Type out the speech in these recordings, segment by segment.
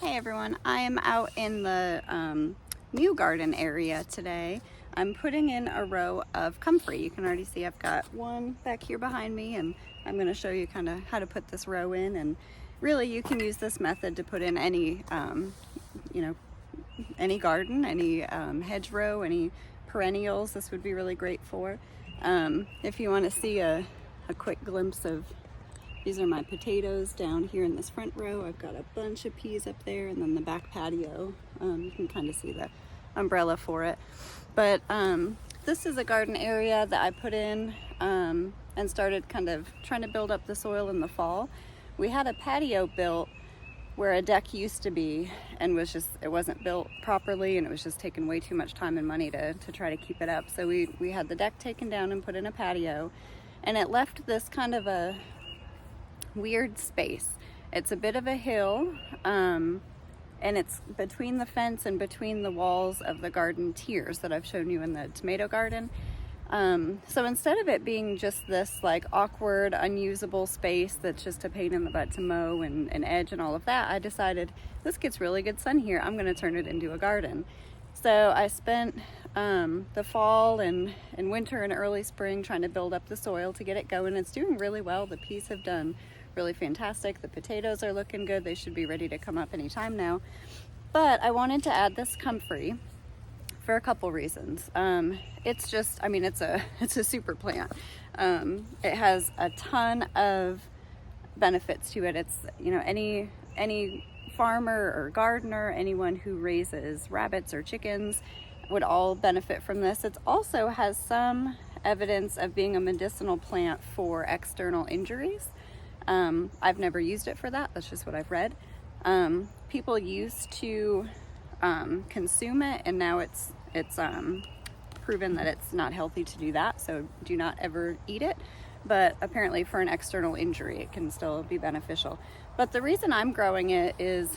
Hey everyone, I am out in the new garden area today. I'm putting in a row of comfrey. You can already see I've got one back here behind me, and I'm going to show you kind of how to put this row in. And really you can use this method to put in any, any garden, any hedgerow, any perennials. This would be really great for. If you want to see a quick glimpse of, these are my potatoes down here in this front row. I've got a bunch of peas up there, and then the back patio. You can kind of see the umbrella for it. But this is a garden area that I put in and started kind of trying to build up the soil in the fall. We had a patio built where a deck used to be, and it wasn't built properly, and it was just taking way too much time and money to try to keep it up. So we had the deck taken down and put in a patio, and it left this kind of a weird space. It's a bit of a hill, and it's between the fence and between the walls of the garden tiers that I've shown you in the tomato garden. So instead of it being just this like awkward, unusable space that's just a pain in the butt to mow and edge and all of that, I decided this gets really good sun here. I'm going to turn it into a garden. So I spent the fall and winter and early spring trying to build up the soil to get it going. It's doing really well. The peas have done really fantastic. The potatoes are looking good. They should be ready to come up anytime now. But I wanted to add this comfrey for a couple reasons. It's just, it's a super plant. It has a ton of benefits to it. It's, any farmer or gardener, anyone who raises rabbits or chickens would all benefit from this. It also has some evidence of being a medicinal plant for external injuries. I've never used it for that. That's just what I've read. People used to consume it, and now it's proven that it's not healthy to do that, so do not ever eat it. But apparently for an external injury it can still be beneficial. But the reason I'm growing it is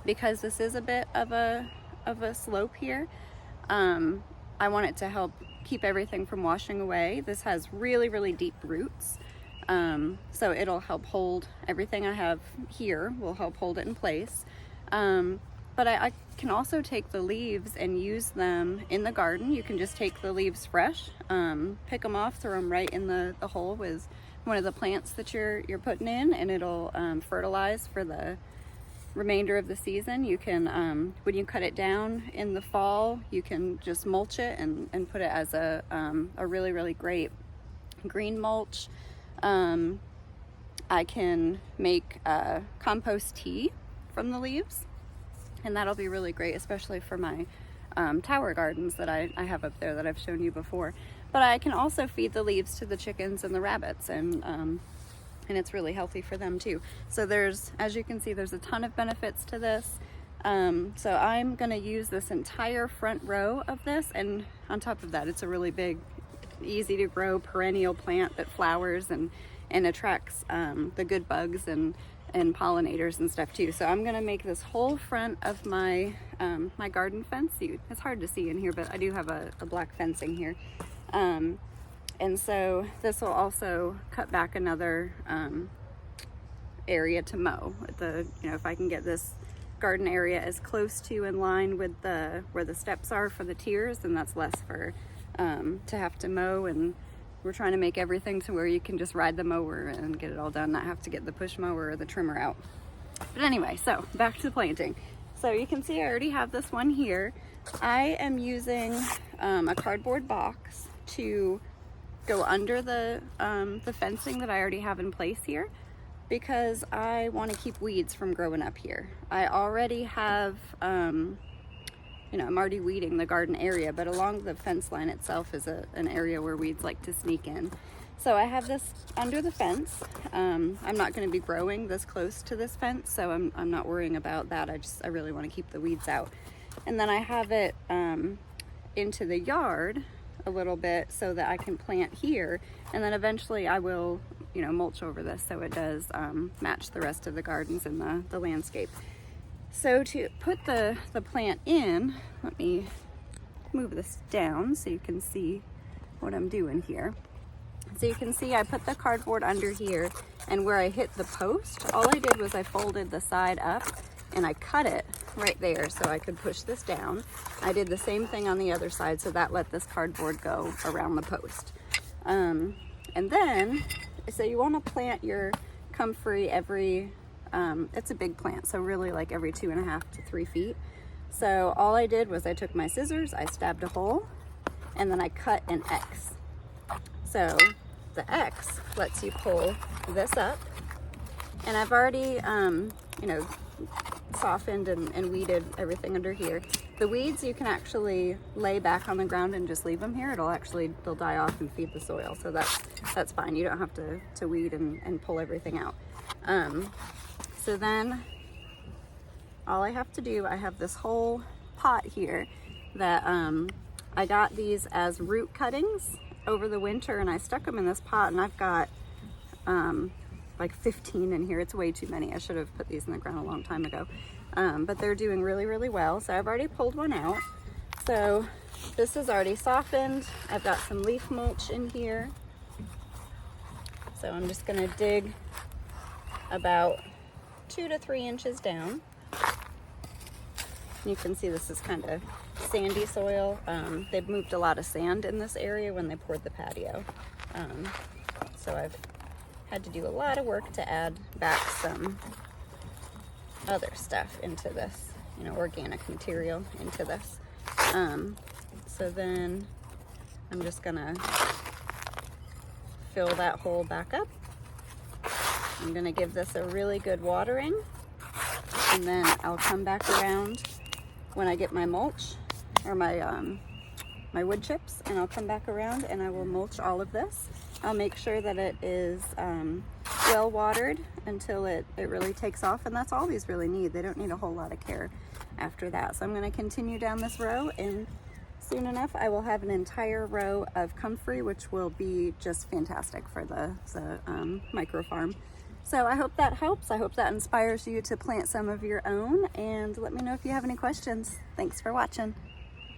because this is a bit of a slope here. I want it to help keep everything from washing away. This has really, really deep roots. So it'll help hold everything I have here, will help hold it in place. But I can also take the leaves and use them in the garden. You can just take the leaves fresh, pick them off, throw them right in the hole with one of the plants that you're putting in, and it'll fertilize for the remainder of the season. You can, when you cut it down in the fall, you can just mulch it and put it as a really, really great green mulch. I can make compost tea from the leaves, and that'll be really great, especially for my tower gardens that I have up there that I've shown you before. But I can also feed the leaves to the chickens and the rabbits, and it's really healthy for them too. So as you can see, there's a ton of benefits to this. So I'm going to use this entire front row of this, and on top of that, it's a really big, easy to grow perennial plant that flowers and attracts the good bugs and pollinators and stuff too. So I'm gonna make this whole front of my my garden fence. It's hard to see in here, but I do have a black fencing here. And so this will also cut back another area to mow. If I can get this garden area as close to in line with where the steps are for the tiers, then that's less for to have to mow. And we're trying to make everything to where you can just ride the mower and get it all done, not have to get the push mower or the trimmer out. But anyway, so back to the planting. So you can see I already have this one here. I am using a cardboard box to go under the fencing that I already have in place here, because I want to keep weeds from growing up here. I already have I'm already weeding the garden area, but along the fence line itself is an area where weeds like to sneak in. So I have this under the fence. I'm not going to be growing this close to this fence, so I'm not worrying about that. I really want to keep the weeds out. And then I have it into the yard a little bit so that I can plant here, and then eventually I will mulch over this so it does match the rest of the gardens in the landscape. So to put the plant in, let me move this down so you can see what I'm doing here. So you can see I put the cardboard under here, And where I hit the post, all I did was I folded the side up and I cut it right there so I could push this down. I did the same thing on the other side, so that let this cardboard go around the post. And then, so you want to plant your comfrey every, it's a big plant, so really like every 2.5 to 3 feet. So all I did was I took my scissors, I stabbed a hole, and then I cut an X. So the X lets you pull this up, and I've already, you know, softened and weeded everything under here. The weeds you can actually lay back on the ground and just leave them here. They'll die off and feed the soil, so that's fine. You don't have to weed and pull everything out. So then all I have to do, I have this whole pot here that I got these as root cuttings over the winter, and I stuck them in this pot, and I've got like 15 in here. It's way too many. I should have put these in the ground a long time ago. But they're doing really, really well. So I've already pulled one out. So this is already softened. I've got some leaf mulch in here. So I'm just gonna dig about 2 to 3 inches down. You can see this is kind of sandy soil. They've moved a lot of sand in this area when they poured the patio. So I've had to do a lot of work to add back some other stuff into this, you know, organic material into this. So then I'm just gonna fill that hole back up. I'm gonna give this a really good watering, and then I'll come back around when I get my mulch or my my wood chips, and I'll come back around and I will mulch all of this. I'll make sure that it is well watered until it really takes off, and that's all these really need. They don't need a whole lot of care after that. So I'm going to continue down this row, and soon enough I will have an entire row of comfrey, which will be just fantastic for the micro farm. So I hope that helps. I hope that inspires you to plant some of your own, and let me know if you have any questions. Thanks for watching.